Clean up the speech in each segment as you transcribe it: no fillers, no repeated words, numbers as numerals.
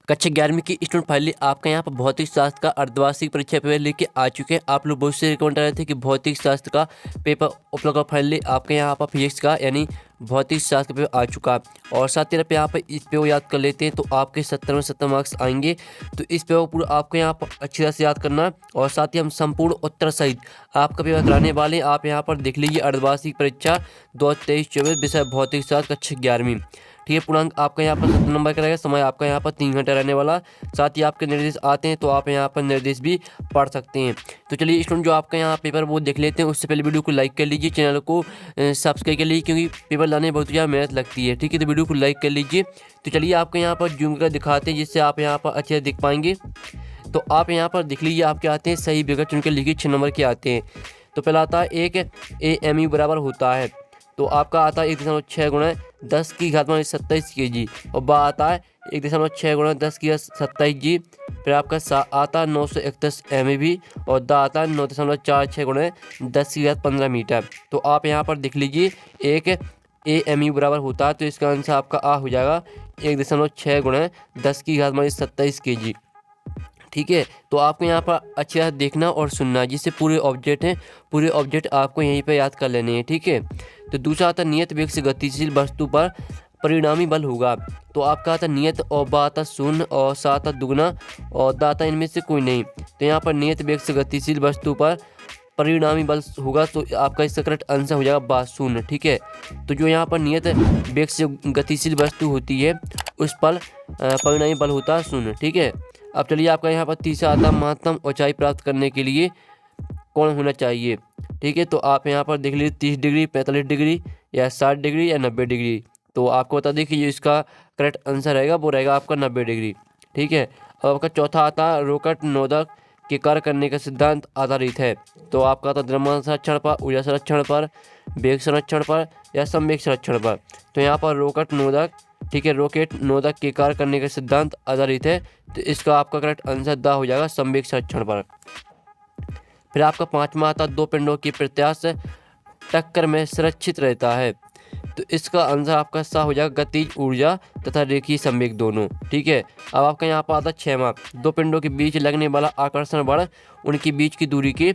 कक्षा 11वीं की स्टूडेंट फाइनली आपका यहाँ पर भौतिक शास्त्र का अर्धवार्षिक परीक्षा पेपर लेके आ चुके हैं। आप लोग बहुत से रिकमेंड कर रहे थे कि भौतिक शास्त्र का पेपर उपलब्ध, फाइनली आपके यहाँ पर फिजिक्स का यानी भौतिक शास्त्र का पेपर आ चुका। और साथ ही यहाँ पर इस पेपर याद कर लेते हैं तो आपके 70 में 70 मार्क्स आएंगे। तो इस पेपर पूरा आपको यहाँ पर अच्छी तरह से याद करना, और साथ ही हम संपूर्ण उत्तर सहित आपका पेपर कराने वाले। आप यहाँ पर देख लीजिए अर्धवार्षिक परीक्षा 2023-24 विषय भौतिक शास्त्र कक्षा 11वीं। ठीक है, पूर्णांक आपका यहाँ पर 70 नंबर का रहेगा। समय आपका यहाँ पर 3 घंटे रहने वाला। साथ ही आपके निर्देश आते हैं तो आप यहाँ पर निर्देश भी पढ़ सकते हैं। तो चलिए स्टूडेंट जो आपका यहाँ पेपर वो देख लेते हैं। उससे पहले वीडियो को लाइक कर लीजिए, चैनल को सब्सक्राइब कर लीजिए, क्योंकि पेपर लाने में बहुत ज़्यादा मेहनत लगती है। ठीक है, तो वीडियो को लाइक कर लीजिए। तो चलिए आपको यहाँ पर जूम कर दिखाते हैं जिससे आप यहाँ पर अच्छे से दिख पाएंगे। तो आप यहाँ पर देख लीजिए आपके आते हैं सही विकल्प चुन के लिखिए 6 नंबर के आते हैं। तो पहला आता है एक AMU बराबर होता है, तो आपका आता है 1.6 गुणा 10 की घात माइनस 27 kg। और बा आता है 1.6 गुणा 10 की घात 27 g। फिर आपका सा आता है 931 MeV। और दा आता है 9.46 गुणा 10 की घात 15 मीटर। तो आप यहाँ पर देख लीजिए एक AMU बराबर होता है, तो इसका आंसर आपका आ हो जाएगा 1.6 गुणा 10 की घात माइनस 27 kg। ठीक है, तो आपको यहाँ पर अच्छी तरह देखना और सुनना, जिससे पूरे ऑब्जेक्ट हैं, पूरे ऑब्जेक्ट आपको यहीं पे याद कर लेने हैं। ठीक है, तो दूसरा आता नियत वेग से गतिशील वस्तु पर परिणामी बल होगा। तो आपका आता नियत, और बा आता शून्य, और सा आता दुगना, और दा आता इनमें से कोई नहीं। तो यहाँ पर नियत वेग से गतिशील वस्तु पर परिणामी बल होगा, तो आपका इसका करेक्ट आंसर हो जाएगा बा शून्य। ठीक है, तो जो यहाँ पर नियत वेग से गतिशील वस्तु होती है उस पर परिणामी बल होता है शून्य। ठीक है, अब चलिए आपका यहाँ पर तीसरा आता महत्तम ऊंचाई प्राप्त करने के लिए कौन होना चाहिए। ठीक है, तो आप यहाँ पर देख लीजिए 30 डिग्री, 45 डिग्री, या 60 डिग्री, या 90 डिग्री। तो आपको बता दें कि जो इसका करेक्ट आंसर रहेगा वो रहेगा आपका 90 डिग्री। ठीक है, अब आपका चौथा आता रोकट नोदक के कार्य करने का सिद्धांत आधारित है। तो आपका आता द्रव्यमान संरक्षण पर, ऊर्जा संरक्षण पर, वेग संरक्षण पर, या संवेग संरक्षण पर। तो यहाँ पर रोकट नोदक, ठीक है, रॉकेट नोदक के कार्य करने का सिद्धांत आधारित है, तो इसका आपका करेक्ट आंसर दा हो जाएगा संवेग संरक्षण पर। फिर आपका पांचवा आता दो पिंडों की प्रत्यास्थ टक्कर में सुरक्षित रहता है। तो इसका आंसर आपका सा हो जाएगा गतिज ऊर्जा तथा रेखीय संवेग दोनों। ठीक है, अब आपका यहाँ पर आता 6वां, दो पिंडों के बीच लगने वाला आकर्षण बल उनके बीच की दूरी के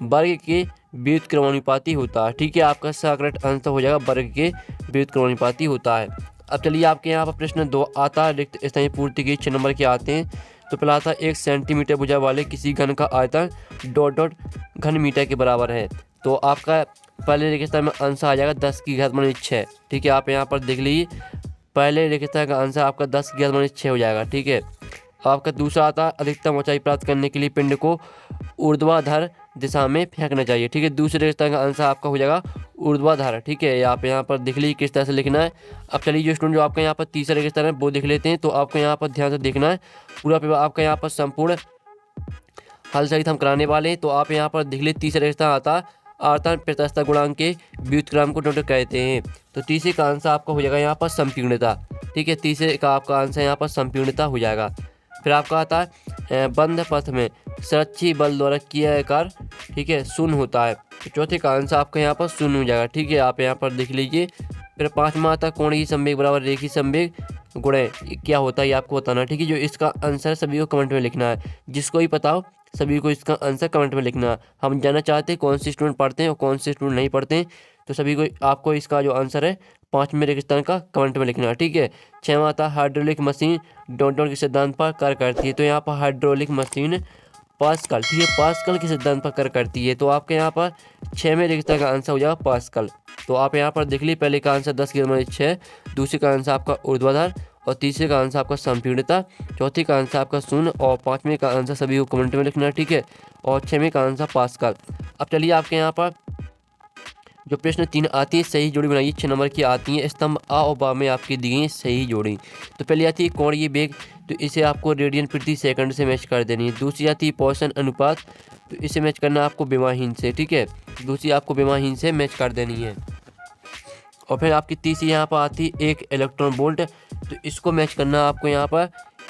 वर्ग के व्युत्क्रमानुपाती होता है। ठीक है, आपका सा करेक्ट आंसर हो जाएगा वर्ग के व्युत्क्रमानुपाती होता है। अब चलिए आपके यहाँ पर प्रश्न 2 आता है रिक्त स्थायी पूर्ति के 6 नंबर के आते हैं। तो पहला आता 1 सेंटीमीटर भुजा वाले किसी घन का आयतन ... घन मीटर के बराबर है। तो आपका पहले रेगिस्तान में आंसर आ जाएगा 10 की घात माइनस 6। ठीक है, आप यहाँ पर देख लीजिए पहले रेगिस्तान का आंसर आपका 10 की घात माइनस 6 हो जाएगा। ठीक है, आपका दूसरा आता अधिकतम ऊंचाई प्राप्त करने के लिए पिंड को ऊर्ध्वाधर दिशा में फेंकना चाहिए। ठीक है, दूसरे रेगिस्तान का आंसर आपका हो जाएगा ऊर्ध्वाधर। ठीक है, आप यहाँ पर देख लीजिए किस तरह से लिखना है। अब चलिए जो स्टूडेंट जो आपका यहाँ पर तीसरा रेगिस्तान है वो देख लेते हैं। तो आपको यहाँ पर ध्यान से देखना है, पूरा पेपर आपका यहाँ पर संपूर्ण हल सहित हम कराने वाले हैं। तो आप यहाँ पर देख लीजिए तीसरा रेगिस्तान आता आवर्तन प्रत्यास्थता गुणांक के व्युत्क्रम को नोट कहते हैं। तो तीसरे का आंसर आपका हो जाएगा यहाँ पर संपूर्णता। ठीक है, तीसरे का आपका आंसर यहाँ पर संपूर्णता हो जाएगा। फिर आपका आता है बंद पथ में सुरक्षित बल द्वारा किया कार्य, ठीक है, शून्य होता है। तो चौथे का आंसर आपका यहाँ पर शून्य हो जाएगा। ठीक है, आप यहाँ पर देख लीजिए। फिर पांचवा आता कोणीय संवेग बराबर रेखीय संवेग गुणे क्या होता है ये आपको बताना। ठीक है, जो इसका आंसर सभी को कमेंट में लिखना है, जिसको ही पता हो सभी को इसका आंसर कमेंट में लिखना। हम जानना चाहते हैं कौन से स्टूडेंट पढ़ते हैं और कौन से स्टूडेंट नहीं पढ़ते हैं। तो सभी को आपको इसका जो आंसर है 5वें रेगिस्तान का कमेंट में लिखना। ठीक है, 6वां आता हाइड्रोलिक मशीन डॉट के सिद्धांत पर कार्य करती है। तो यहाँ पर हाइड्रोलिक मशीन पास्कल, ठीक है, पास्कल के सिद्धांत पर कार्य करती है। तो आपके यहाँ पर 6वें रेगिस्तान का आंसर हो जाएगा पास्कल। तो आप यहाँ पर देख लीजिए पहले का आंसर 10 की घात 6, दूसरे का आंसर आपका ऊर्ध्वाधर, और तीसरे का आंसर आपका संपूर्णता, चौथे का आंसर आपका शून्य, और 5वें का आंसर सभी को कमेंट में लिखना है। ठीक है, और 6वें का आंसर पास्कल। अब चलिए आपके यहाँ पर जो प्रश्न 3 आती है सही जोड़ी बनाइए 6 नंबर की आती है। स्तंभ आ और बा में आपकी दी गई सही जोड़ी। तो पहले आती है कोणीय वेग, तो इसे आपको रेडियन प्रति सेकंड से मैच कर देनी है। दूसरी आती है पोषण अनुपात, तो इसे मैच करना आपको विमाहीन से। ठीक है, दूसरी आपको विमाहीन से मैच कर देनी है। और फिर आपकी तीसरी यहाँ पर आती है 1 इलेक्ट्रॉन वोल्ट, तो इसको मैच करना आपको यहाँ पर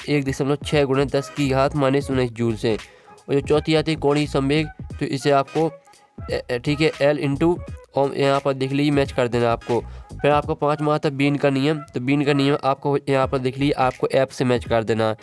1.6 गुणा 10 की घात माइनस 19 जूल से। और जो चौथी आती है कोणीय संवेग, तो इसे आपको, ठीक है, L इंटू और यहाँ पर देख लीजिए मैच कर देना आपको। फिर आपको 5वां आता है बीन का नियम। तो बीन का नियम आपको यहाँ पर देख लीजिए आपको ऐप से मैच कर देना है।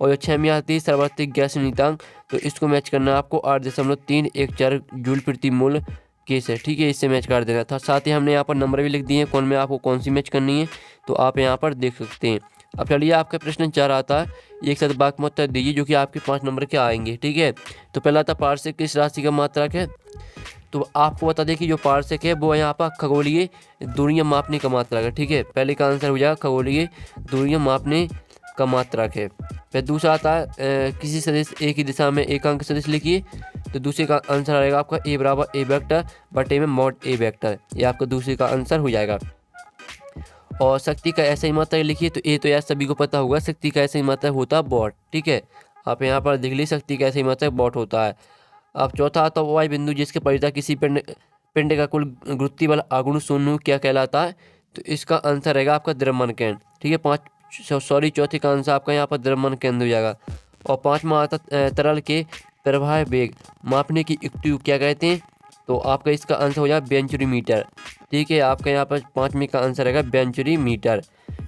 और जो 6वीं आती है सार्वत्रिक गैस नीयतांक, तो इसको मैच करना है आपको 8.314 जूल प्रति मोल केस है, ठीक है, इससे मैच कर देना था। साथ ही हमने यहाँ पर नंबर भी लिख दिए हैं कौन में आपको कौन सी मैच करनी है, तो आप यहाँ पर देख सकते हैं। अब चलिए आपका प्रश्न 4 आता है, एक साथ वाक्य में उत्तर दीजिए जो कि आपके 5 नंबर के आएंगे, ठीक है। तो पहला आता पार्सेक किस राशि का मात्रक है। तो आपको बता दें कि जो पार्सेक है वो यहाँ पर खगोलीय दूरियां मापने का मात्रक है, ठीक है। पहले का आंसर हो जाएगा खगोलीय दूरियां मापने का मात्रक है। फिर दूसरा आता है किसी सदिश एक ही दिशा में एकांक सदिश लिखिए। तो दूसरे का आंसर आएगा आपका ए बराबर ए वेक्टर बटे में मॉड ए वेक्टर, ये आपका दूसरे का आंसर हो जाएगा। और शक्ति का ऐसा ही मात्रक लिखिए। तो ये तो यार सभी को पता होगा, शक्ति का ऐसा ही मात्रक होता है वॉट, ठीक है। आप यहाँ पर देख लीजिए शक्ति का ऐसा ही मात्रक वॉट होता है। अब चौथा आता है वाई बिंदु जिसके परिता किसी पिंड का कुल गुरुत्वीय बल आगुण शून्य क्या कहलाता है। तो इसका आंसर रहेगा आपका द्रव्यमान केंद्र, ठीक है। चौथे का आंसर आपका यहाँ पर द्रव्यमान केंद्र हो जाएगा। और 5वां आता तरल के प्रवाह वेग मापने की युक्ति क्या कहते हैं। तो आपका इसका आंसर हो जाएगा बेंचुरीमीटर, ठीक है। आपका यहाँ पर 5वीं का आंसर रहेगा बेंचुरीमीटर।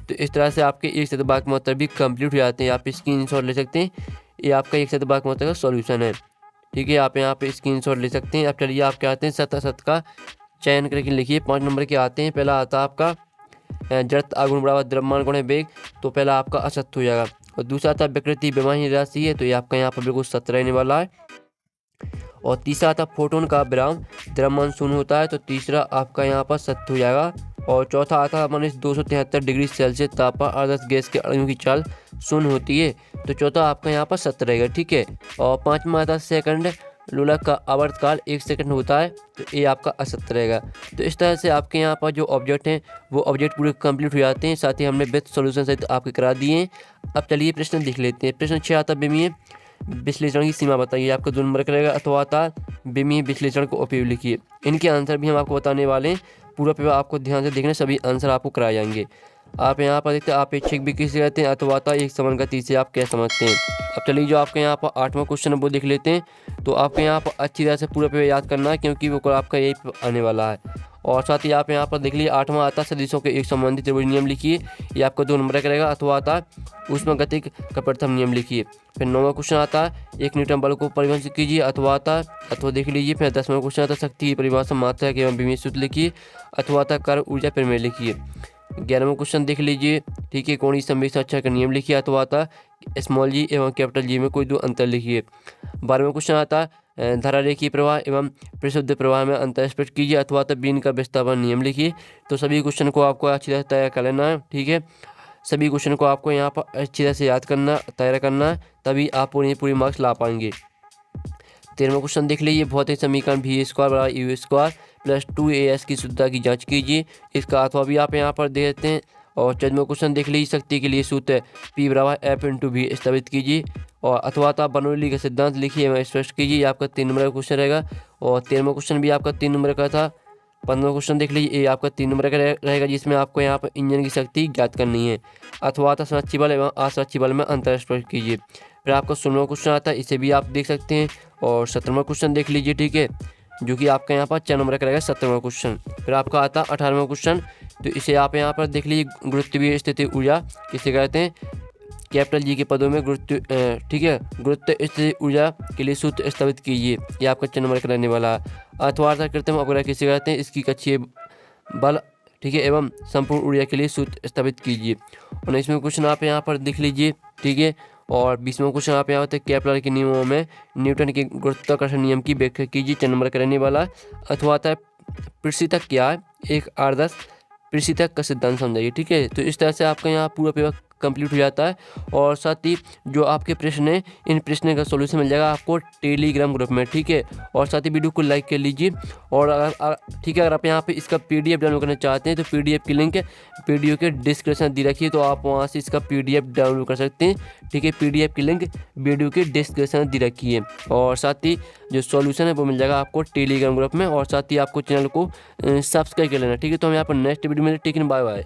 तो इस तरह से आपके एक शतभाग में उत्तर भी कंप्लीट हो जाते हैं। आप स्क्रीनशॉट ले सकते हैं, ये आपका एक शतभाग में उत्तर का सॉल्यूशन है, ठीक है। आप यहाँ पे स्क्रीनशॉट ले सकते हैं। अब चलिए आप क्या आते हैं शत का चयन करके लिखिए। 5 नंबर के आते हैं। पहला आता है आपका जड़त्व आगुण बराबर द्रव्यमान गुणे वेग, तो पहला आपका असत्य हो जाएगा। और दूसरा आता विकृति विमाहीन राशि है, तो ये आपका यहाँ पर बिल्कुल सत्य रहने वाला है। और तीसरा आता फोटोन का विराम द्रव्यमान शून्य होता है, तो तीसरा आपका यहाँ पर सत्य हो जाएगा। और चौथा आता है -273 डिग्री सेल्सियस तापमान आदर्श गैस के अणुओं की चाल शून्य होती है, तो चौथा आपका यहाँ पर सत्य रहेगा, ठीक है। और 5वां आता है सेकंड लोलक का आवर्तकाल 1 सेकंड होता है, तो ये आपका असत्य रहेगा। तो इस तरह से आपके यहाँ पर जो ऑब्जेक्ट हैं वो ऑब्जेक्ट पूरे कंप्लीट हो जाते हैं। साथ ही हमने विद सॉल्यूशन सहित आपके करा दिए हैं। अब चलिए प्रश्न देख लेते हैं। प्रश्न 6 आता विमीय विश्लेषण की सीमा बताइए, आपका 2 नंबर का रहेगा। अथवा आता विमीय विश्लेषण को उपयोग लिखिए। इनके आंसर भी हम आपको बताने वाले हैं, पूरा पेपर आपको ध्यान से देखना, सभी आंसर आपको कराए जाएंगे। आप यहाँ पर देखते हैं अपेक्षिक भी किसे कहते हैं, अथवा एक समान गति से आप क्या समझते हैं। अब चलिए जो आपके यहाँ पर 8वां क्वेश्चन है वो देख लेते हैं। तो आपके यहाँ पर अच्छी तरह से पूरा पेपर याद करना है, क्योंकि वो आपका यही आने वाला है। और साथ ही आप यहाँ पर देख लीजिए 8वां आता सदिशों के एक संबंधित त्रिभुज नियम लिखिए, ये आपका 2 नंबर का रहेगा। अथवा आता ऊष्मागतिक का प्रथम नियम लिखिए। फिर 9वां क्वेश्चन आता है 1 न्यूटन बल को परिभाषित कीजिए, अथवा देख लीजिए। फिर 10वां क्वेश्चन आता शक्ति की परिभाषा मात्रक एवं विमीय सूत्र लिखिए, अथवा कार्य ऊर्जा प्रमेय लिखिए। 11वां क्वेश्चन देख लीजिए, ठीक है, कोणीय संवेग संरक्षण का नियम लिखिए, अथवा स्मॉल जी एवं कैपिटल जी में कोई 2 अंतर लिखिए। 12वां क्वेश्चन आता धारा रेखीय प्रवाह एवं परिशुद्ध प्रवाह में अंतर स्पष्ट कीजिए, अथवा बीन का विस्थापन नियम लिखिए। तो सभी क्वेश्चन को आपको अच्छी तरह तैयार कर लेना है, ठीक है। सभी क्वेश्चन को आपको यहाँ पर अच्छी तरह से याद करना, तैयार करना है, तभी आप पूरी मार्क्स ला पाएंगे। 13वां क्वेश्चन देख लीजिए, भौतिक समीकरण v² बराबर u² प्लस 2as की शुद्धता की जांच कीजिए, इसका अथवा भी आप यहाँ पर दे देते हैं। और 14वां क्वेश्चन देख लीजिए, शक्ति के लिए सूत्र P बराबर F × V स्थापित कीजिए, और अथवा बर्नौली का सिद्धांत लिखिए एवं स्पष्ट कीजिए, ये आपका 3 नंबर का क्वेश्चन रहेगा। और 13वां क्वेश्चन भी आपका 3 नंबर का था। 15वां क्वेश्चन देख लीजिए, ये आपका 3 नंबर का रहेगा, जिसमें आपको यहाँ पर इंजन की शक्ति ज्ञात करनी है, अथवा संरक्षी बल एवं असंरक्षी बल में अंतर स्पष्ट कीजिए। फिर आपका 16वां क्वेश्चन आता है, इसे भी आप देख सकते हैं। और 17वां क्वेश्चन देख लीजिए, ठीक है, जो कि आपका यहाँ पर 4 नंबर का रहेगा 17वां क्वेश्चन। फिर आपका आता 18वां क्वेश्चन, तो इसे आप यहाँ पर देख लीजिए, गुरुत्वीय स्थिति ऊर्जा किसे कहते हैं, कैपिटल जी के पदों में ठीक है, गुरुत्व स्थिति ऊर्जा के लिए सूत्र स्थापित कीजिए, ये आपका 4 नंबर का रहने वाला है। अथवा कृत्रिम अपग्रह किसे कहते हैं, इसकी कक्षीय बल, ठीक है, एवं संपूर्ण ऊर्जा के लिए सूत्र स्थापित कीजिए। 19वां क्वेश्चन आप यहाँ पर देख लीजिए, ठीक है। और 20वां क्वेश्चन आप यहाँ पर केपलर के नियमों में न्यूटन के गुरुत्वाकर्षण नियम की व्याख्या कीजिए, 4 नंबर का रहने वाला है। अथवा पृष्ठतक क्या है, एक आदर्श पृष्ठतक का सिद्धांत समझाइए, ठीक है। तो इस तरह से आपका यहाँ पूरा पेपर कंप्लीट हो जाता है। और साथ ही जो आपके प्रश्न हैं, इन प्रश्न का सॉल्यूशन मिल जाएगा आपको टेलीग्राम ग्रुप में, ठीक है। और साथ ही वीडियो को लाइक कर लीजिए। और अगर ठीक है, अगर आप यहाँ पे इसका PDF डाउनलोड करना चाहते हैं तो PDF की लिंक वीडियो के डिस्क्रिप्शन दी रखिए, तो आप वहाँ से इसका PDF डाउनलोड कर सकते हैं, ठीक है। PDF की लिंक वीडियो के डिस्क्रिप्शन दी रखी है। और साथ ही जो सॉल्यूशन है वो मिल जाएगा आपको टेलीग्राम ग्रुप में। और साथ ही आपको चैनल को सब्सक्राइब कर लेना, ठीक है। तो हम यहाँ पर नेक्स्ट वीडियो में, ठीक है, बाय बाय।